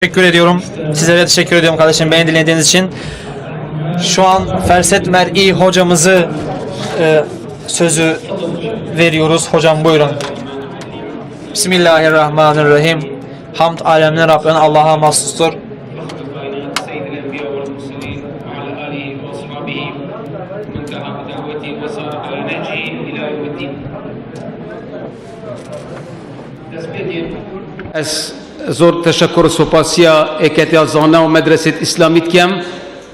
Teşekkür ediyorum. Sizlere teşekkür ediyorum kardeşim beni dinlediğiniz için. Şu an Ferset Mer'i hocamızı sözü veriyoruz. Hocam buyurun. Bismillahirrahmanirrahim. Hamd alemine Rabbine Allah'a mahsustur. از زور تشکر و سپاسیا اکتیا زانه و مدرسه اسلامیت کم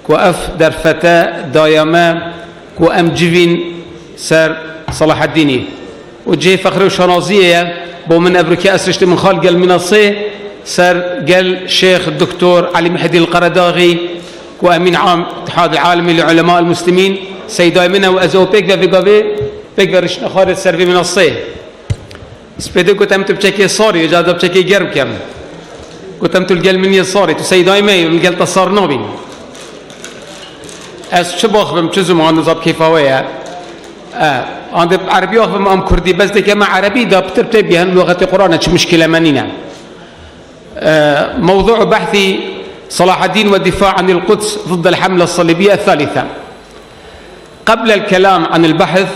کو اف در فتا دایما کو ام جوین سر صلاح الدینی و جي فخر و شنازیه بو من ابركي اسرشت من خال قال منصي سر قال شيخ الدكتور علي محدي القرداغي كو امين عام اتحاد العالمي لعلماء المسلمين سيداي منا وازو بيك في بيك رشنا خالد سر في منصي سبيدو كنت أمتو بشكل صاري وجادو بشكل جرب كم كنت أمتو الجل مني صاري تسيداي ماي والجل تصار نوبي أس شباخ بمشزو مع النظام كيفاوية عند عربي أخبم أم كردي بس ده كما عربي ده بترتب بها لغة القرآن مش مشكلة منينا موضوع بحثي صلاح الدين والدفاع عن القدس ضد الحملة الصليبية الثالثة. قبل الكلام عن البحث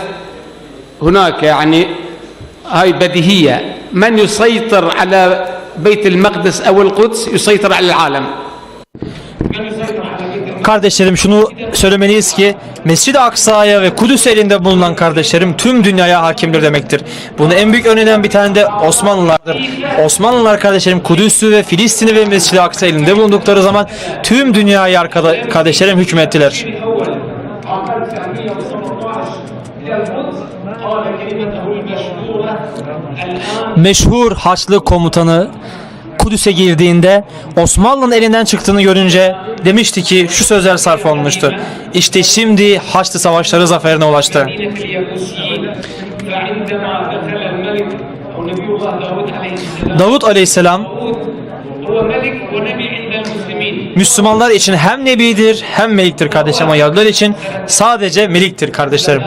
هناك يعني هاي بديهية، من يسيطر على بيت المقدس أو القدس يسيطر على العالم. Kardeşlerim şunu söylemeliyiz ki Mescid-i Aksa'ya ve Kudüs elinde bulunan kardeşlerim tüm dünyaya hakimdir demektir. Bunu en büyük örneğinden bir tane de Osmanlılardır. Osmanlılar kardeşlerim Kudüs'ü ve Filistin'i ve Mescid-i Aksa elinde bulundukları zaman tüm dünyaya kardeşlerim hükmettiler. Meşhur Haçlı komutanı Kudüs'e girdiğinde Osmanlı'nın elinden çıktığını görünce demişti ki şu sözler sarf olmuştu. İşte şimdi Haçlı savaşları zaferine ulaştı. Davut Aleyhisselam Müslümanlar için hem nebidir hem meliktir kardeşlerim, ama Yahudiler için sadece meliktir kardeşlerim.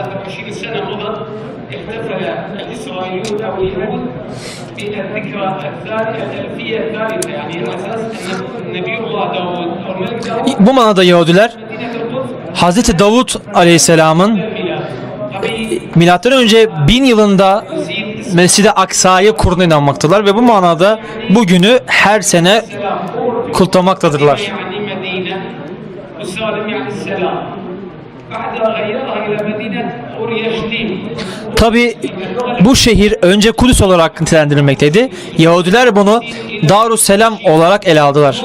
Bu manada Yahudiler Hazreti Davut Aleyhisselam'ın milattan önce 1000 yılında Mescid-i Aksa'yı kurduğuna inanmaktalar ve bu manada bugünü her sene kutlamaktadırlar. Tabi bu şehir önce Kudüs olarak nitelendirilmekteydi. Yahudiler bunu Darusselam olarak ele aldılar.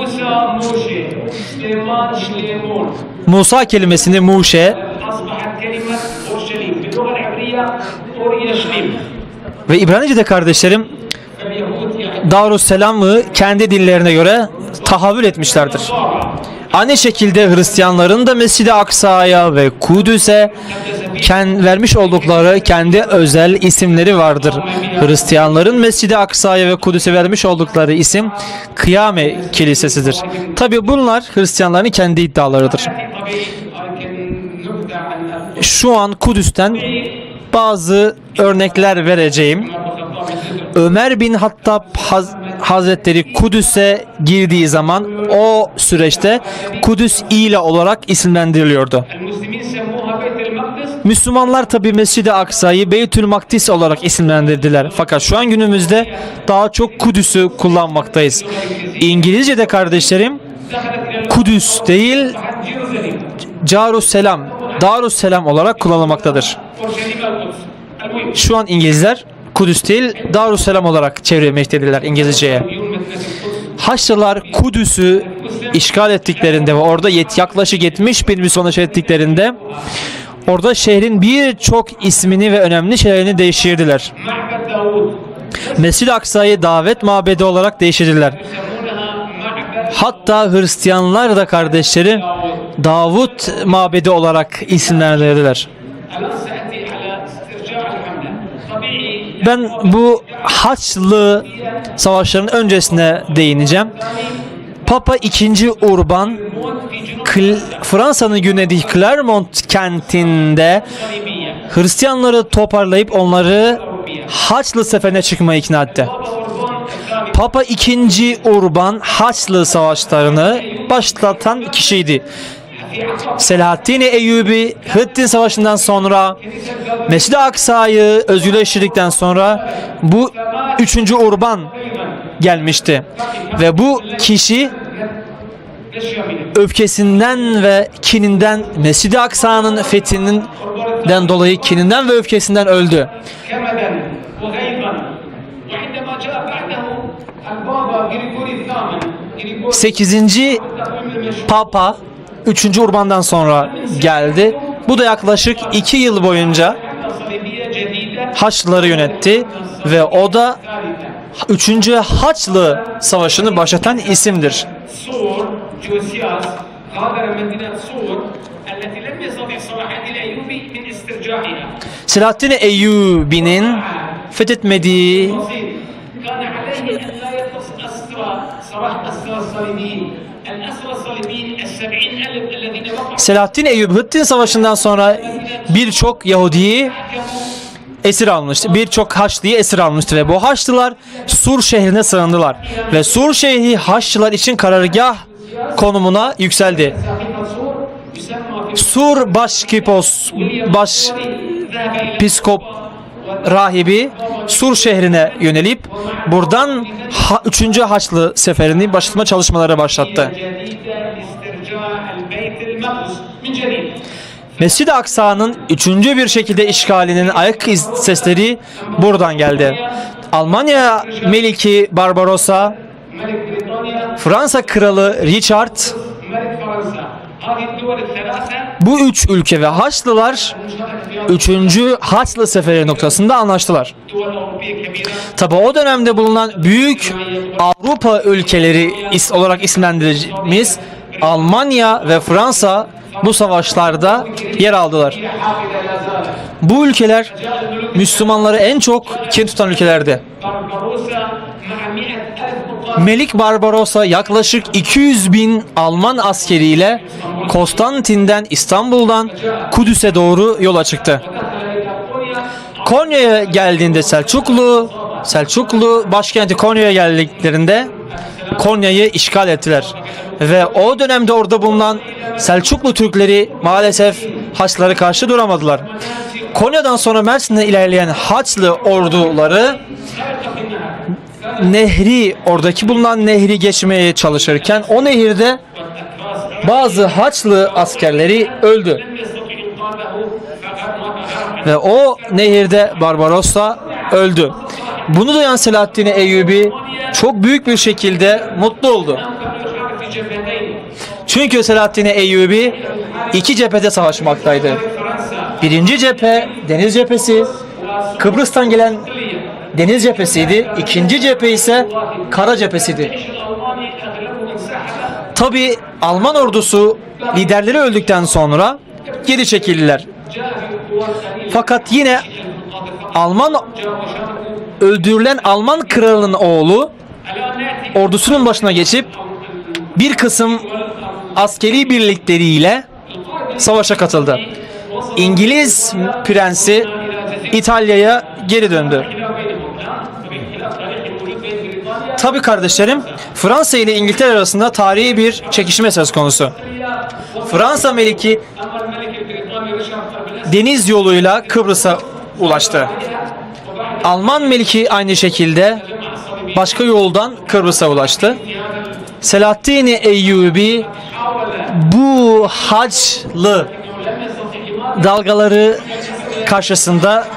Musa kelimesini Muşe ve İbranice'de kardeşlerim Darusselam'ı kendi dillerine göre tahavül etmişlerdir. Aynı şekilde Hristiyanların da Mescid-i Aksa'ya ve Kudüs'e vermiş oldukları kendi özel isimleri vardır. Hristiyanların Mescid-i Aksa'ya ve Kudüs'e vermiş oldukları isim Kıyame Kilisesi'dir. Tabi bunlar Hristiyanların kendi iddialarıdır. Şu an Kudüs'ten bazı örnekler vereceğim. Ömer bin Hattab Hazretleri Kudüs'e girdiği zaman o süreçte Kudüs İla olarak isimlendiriliyordu. Müslümanlar tabi Mescid-i Aksa'yı Beytül Makdis olarak isimlendirdiler. Fakat şu an günümüzde daha çok Kudüs'ü kullanmaktayız. İngilizce'de kardeşlerim Kudüs değil Darusselam olarak kullanılmaktadır. Şu an İngilizler Kudüs değil Darusselam olarak çevirmektedirler İngilizceye. Haçlılar Kudüs'ü işgal ettiklerinde ve orada yaklaşık 70 bin Müslüman ettiklerinde orada şehrin birçok ismini ve önemli şeylerini değiştirdiler. Mescid-i Aksa'yı davet mabedi olarak değiştirdiler. Hatta Hristiyanlar da kardeşleri Davut mabedi olarak isimlendirdiler. Ben bu Haçlı savaşlarının öncesine değineceğim. Papa II. Urban Fransa'nın güneyindeki Clermont kentinde Hristiyanları toparlayıp onları Haçlı seferine çıkmaya ikna etti. Papa II. Urban Haçlı savaşlarını başlatan kişiydi. Selahaddin Eyyubi Hıttin Savaşı'ndan sonra Mescid-i Aksa'yı özgürleştirdikten sonra bu 3. Urban gelmişti. Ve bu kişi öfkesinden ve kininden Mescid-i Aksa'nın fethinden dolayı kininden ve öfkesinden öldü. 8. Papa 3. Urban'dan sonra geldi. Bu da yaklaşık 2 yıl boyunca Haçlıları yönetti ve o da 3. Haçlı Savaşı'nı başlatan isimdir. Selahaddin Eyyubi'nin fethetmediği Selahaddin Eyyubi Hıttin Savaşı'ndan sonra birçok Yahudi'yi esir almıştı. Birçok Haçlı'yı esir almıştı ve bu Haçlılar Sur şehrine sığındılar. Ve Sur şehri Haçlılar için karargah konumuna yükseldi. Sur başpiskop rahibi Sur şehrine yönelip buradan 3. Haçlı seferini başlatma çalışmaları başlattı. Mescid-i Aksa'nın 3. bir şekilde işgalinin ayak sesleri buradan geldi. Almanya Meliki Barbarossa, Fransa Kralı Richard, bu 3 ülke ve Haçlılar 3. Haçlı Seferi noktasında anlaştılar. Tabi o dönemde bulunan büyük Avrupa ülkeleri olarak isimlendirdiğimiz Almanya ve Fransa bu savaşlarda yer aldılar. Bu ülkeler Müslümanları en çok kin tutan ülkelerdi. Melik Barbarossa yaklaşık 200.000 Alman askeriyle Konstantin'den İstanbul'dan Kudüs'e doğru yola çıktı. Konya'ya geldiğinde Selçuklu başkenti Konya'ya geldiklerinde Konya'yı işgal ettiler. Ve o dönemde orada bulunan Selçuklu Türkleri maalesef Haçlılara karşı duramadılar. Konya'dan sonra Mersin'e ilerleyen Haçlı orduları oradaki bulunan nehri geçmeye çalışırken o nehirde bazı Haçlı askerleri öldü. Ve o nehirde Barbarossa öldü. Bunu duyan Selahaddin Eyyubi çok büyük bir şekilde mutlu oldu. Çünkü Selahaddin Eyyubi 2 cephede savaşmaktaydı. 1. cephe deniz cephesi, Kıbrıs'tan gelen deniz cephesiydi. 2. cephe ise kara cephesiydi. Tabi Alman ordusu liderleri öldükten sonra geri çekildiler. Fakat yine öldürülen Alman kralının oğlu ordusunun başına geçip bir kısım askeri birlikleriyle savaşa katıldı. İngiliz prensi İtalya'ya geri döndü. Tabii kardeşlerim, Fransa ile İngiltere arasında tarihi bir çekişme söz konusu. Fransa Meliki deniz yoluyla Kıbrıs'a ulaştı. Alman Meliki aynı şekilde başka yoldan Kıbrıs'a ulaştı. Selahaddin Eyyubi bu Haçlı dalgaları karşısında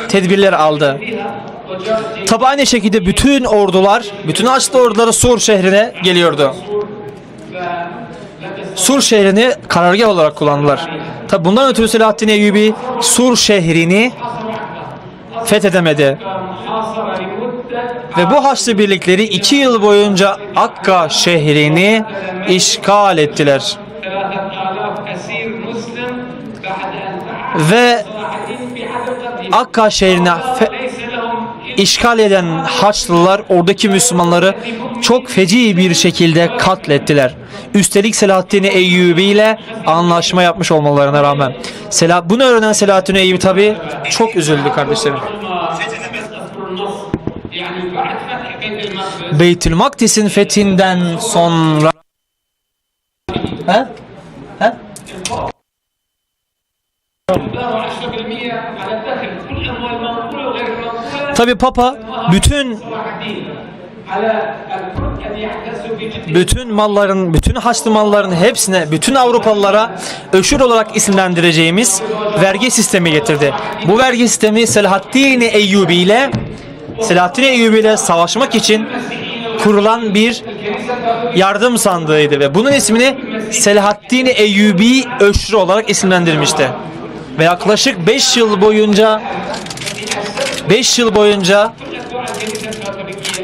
tedbirler aldı. Tabi aynı şekilde bütün Haçlı orduları Sur şehrine geliyordu. Sur şehrini karargah olarak kullandılar. Tabi bundan ötürü Selahaddin Eyyubi Sur şehrini fethedemedi. Ve bu Haçlı birlikleri 2 yıl boyunca Akka şehrini işgal ettiler. Ve Akka şehrine işgal eden Haçlılar oradaki Müslümanları çok feci bir şekilde katlettiler. Üstelik Selahaddin Eyyubi ile anlaşma yapmış olmalarına rağmen. Bunu öğrenen Selahaddin Eyyubi tabi çok üzüldü kardeşlerim. Beytül Makdis'in fethinden sonra Tabi Papa bütün malların, bütün Haçlı malların hepsine, bütün Avrupalılara öşür olarak isimlendireceğimiz vergi sistemi getirdi. Bu vergi sistemi Selahaddin Eyyubi ile savaşmak için kurulan bir yardım sandığıydı ve bunun ismini Selahaddin Eyyubi öşrü olarak isimlendirmişti. Ve yaklaşık 5 yıl boyunca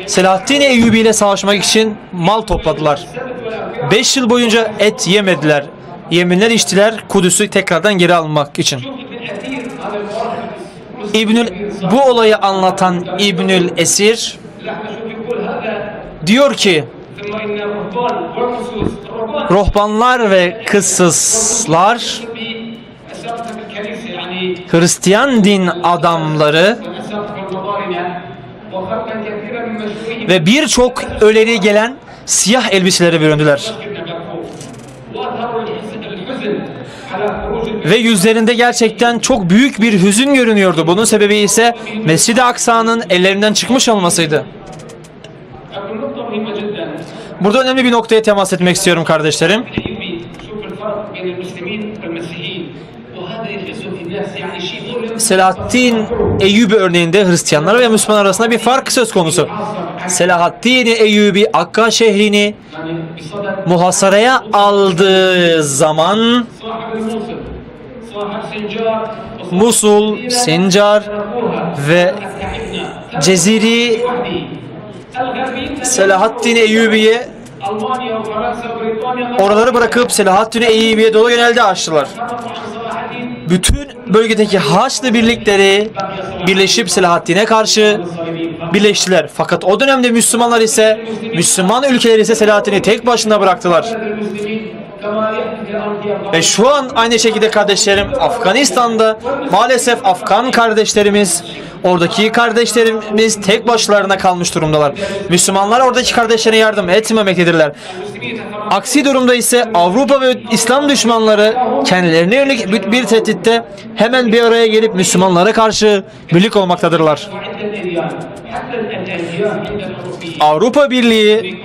Selahaddin Eyyubi ile savaşmak için mal topladılar. 5 yıl boyunca et yemediler. Yeminler içtiler Kudüs'ü tekrardan geri almak için. Bu olayı anlatan İbnül Esir diyor ki ruhbanlar ve kıssıslar, Hristiyan din adamları ve birçok öleri gelen siyah elbiselere büründüler. Ve yüzlerinde gerçekten çok büyük bir hüzün görünüyordu. Bunun sebebi ise Mescid-i Aksa'nın ellerinden çıkmış olmasıydı. Burada önemli bir noktaya temas etmek istiyorum kardeşlerim. Selahaddin Eyyubi örneğinde Hristiyanlar ve Müslümanlar arasında bir fark söz konusu. Selahaddin Eyyubi Akka şehrini muhasaraya aldığı zaman Musul, Sincar ve Ceziri Selahaddin Eyyubi'ye oraları bırakıp Selahaddin Eyyubi'ye doğru yöneldi Haçlılar. Bütün bölgedeki Haçlı birlikleri birleşip Selahaddin'e karşı birleştiler. Fakat o dönemde Müslüman ülkeler ise Selahaddin'i tek başına bıraktılar. Ve şu an aynı şekilde kardeşlerim Afganistan'da maalesef Afgan kardeşlerimiz, oradaki kardeşlerimiz tek başlarına kalmış durumdalar. Müslümanlar oradaki kardeşlerine yardım etmemektedirler. Aksi durumda ise Avrupa ve İslam düşmanları kendilerine yönelik bir tehditte hemen bir araya gelip Müslümanlara karşı birlik olmaktadırlar. Avrupa Birliği,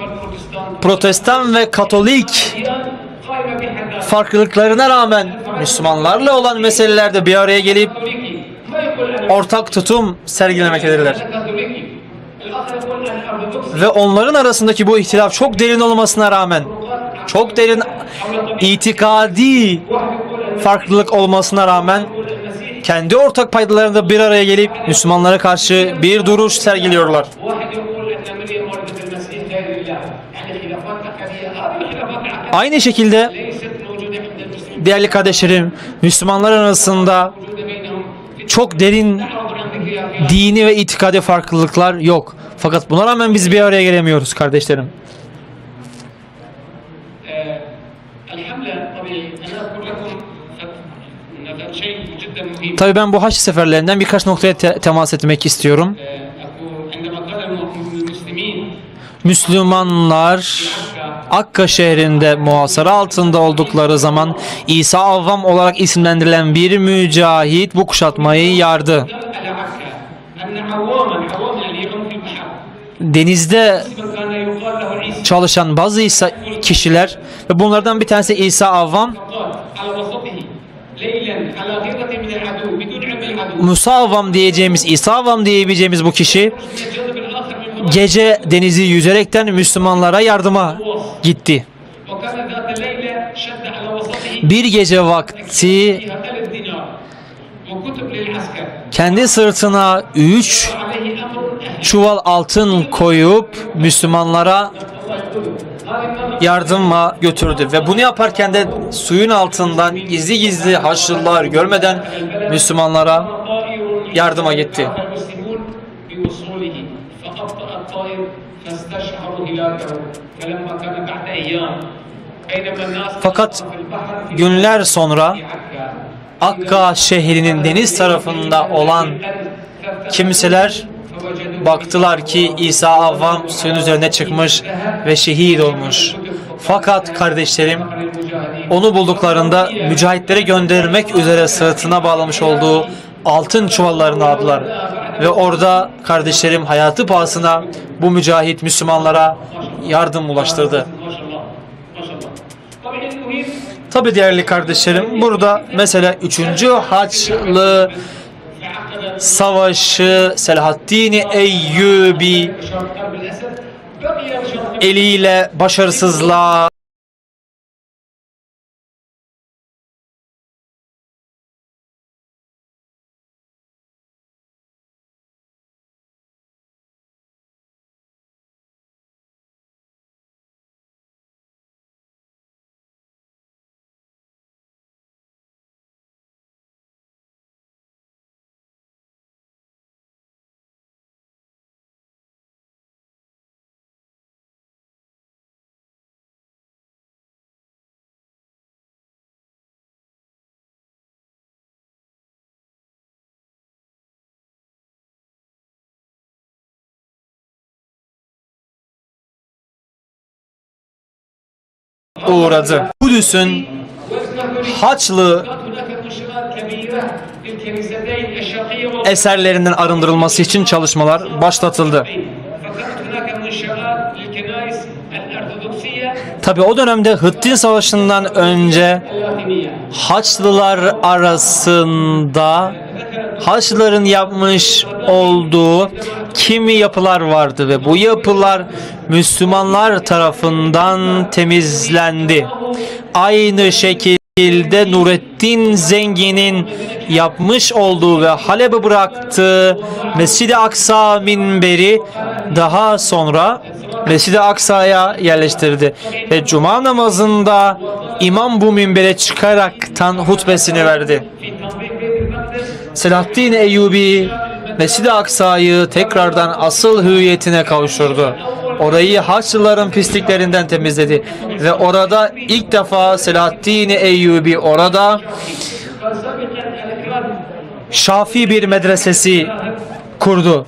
Protestan ve Katolik farklılıklarına rağmen Müslümanlarla olan meselelerde bir araya gelip ortak tutum sergilemektedirler. Ve onların arasındaki bu ihtilaf çok derin olmasına rağmen, çok derin itikadi farklılık olmasına rağmen kendi ortak paydalarında bir araya gelip Müslümanlara karşı bir duruş sergiliyorlar. Aynı şekilde değerli kardeşlerim, Müslümanlar arasında çok derin dini ve itikadi farklılıklar yok. Fakat buna rağmen biz bir araya gelemiyoruz kardeşlerim. Tabii ben bu haç seferlerinden birkaç noktaya temas etmek istiyorum. Müslümanlar Akka şehrinde muhasara altında oldukları zaman İsa Avvam olarak isimlendirilen bir mücahit bu kuşatmayı yardı. Denizde çalışan bazı kişiler ve bunlardan bir tanesi İsa Avvam, Musa Avvam diyeceğimiz, İsa Avvam diyebileceğimiz bu kişi gece denizi yüzerekten Müslümanlara yardıma gitti. Bir gece vakti kendi sırtına 3 çuval altın koyup Müslümanlara yardıma götürdü ve bunu yaparken de suyun altından gizli gizli Haçlılar görmeden Müslümanlara yardıma gitti. Fakat günler sonra Akka şehrinin deniz tarafında olan kimseler baktılar ki İsa Avvam suyun üzerine çıkmış ve şehit olmuş. Fakat kardeşlerim onu bulduklarında mücahitlere gönderilmek üzere sırtına bağlamış olduğu altın çuvallarını aldılar. Ve orada kardeşlerim hayatı pahasına bu mücahit Müslümanlara yardım ulaştırdı. Tabi değerli kardeşlerim, burada mesela 3. Haçlı Savaşı Selahaddin Eyyubi eliyle başarısızlığa uğradı. Kudüs'ün Haçlı eserlerinden arındırılması için çalışmalar başlatıldı. Tabi o dönemde Hıttin Savaşı'ndan önce Haçlılar arasında Haçlıların yapmış olduğu kimi yapılar vardı ve bu yapılar Müslümanlar tarafından temizlendi. Aynı şekilde Nurettin Zengin'in yapmış olduğu ve Halep'e bıraktığı Mescid-i Aksa minberi daha sonra Mescid-i Aksa'ya yerleştirdi. Ve Cuma namazında imam bu minbere çıkaraktan hutbesini verdi. Selahaddin Eyyubi Mescid-i Aksa'yı tekrardan asıl hüviyetine kavuşturdu. Orayı Haçlıların pisliklerinden temizledi. Ve orada ilk defa Selahaddin Eyyubi orada Şafii bir medresesi kurdu.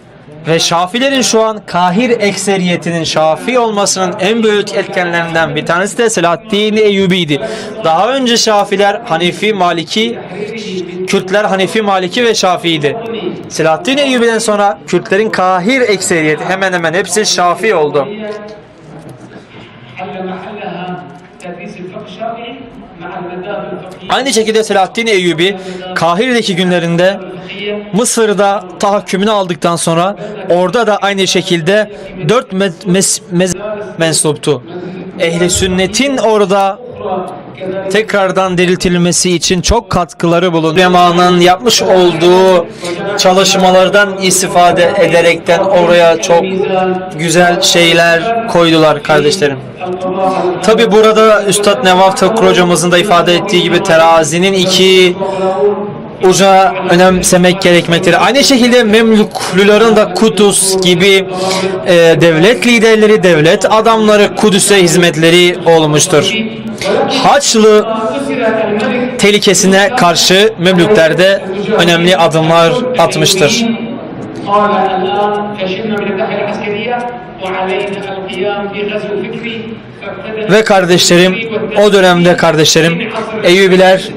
Ve Şafilerin şu an Kahir ekseriyetinin Şafii olmasının en büyük etkenlerinden bir tanesi de Selahaddin Eyyubi'ydi. Daha önce Şafiler Hanefi, Maliki, Kürtler Hanefi, Maliki ve Şafii'ydi. Selahaddin Eyyubi'den sonra Kürtlerin Kahir ekseriyeti hemen hemen hepsi Şafii oldu. Aynı şekilde Selahaddin Eyyubi Kahire'deki günlerinde Mısır'da tahakkümünü aldıktan sonra orada da aynı şekilde 4 mensuptu. Ehli sünnetin orada tekrardan diriltilmesi için çok katkıları bulundu. Ulemanın yapmış olduğu çalışmalardan istifade ederekten oraya çok güzel şeyler koydular kardeşlerim. Tabi burada Üstad Nevaf Takır hocamızın da ifade ettiği gibi terazinin iki uca önemsemek gerekmektedir. Aynı şekilde Memlüklülerin da Kudüs gibi devlet liderleri, devlet adamları Kudüs'e hizmetleri olmuştur. Haçlı tehlikesine karşı Memlükler de önemli adımlar atmıştır. Ve kardeşlerim, o dönemde kardeşlerim, Eyyubiler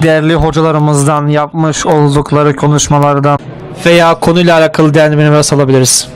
değerli hocalarımızdan yapmış oldukları konuşmalardan veya konuyla alakalı değerli alabiliriz.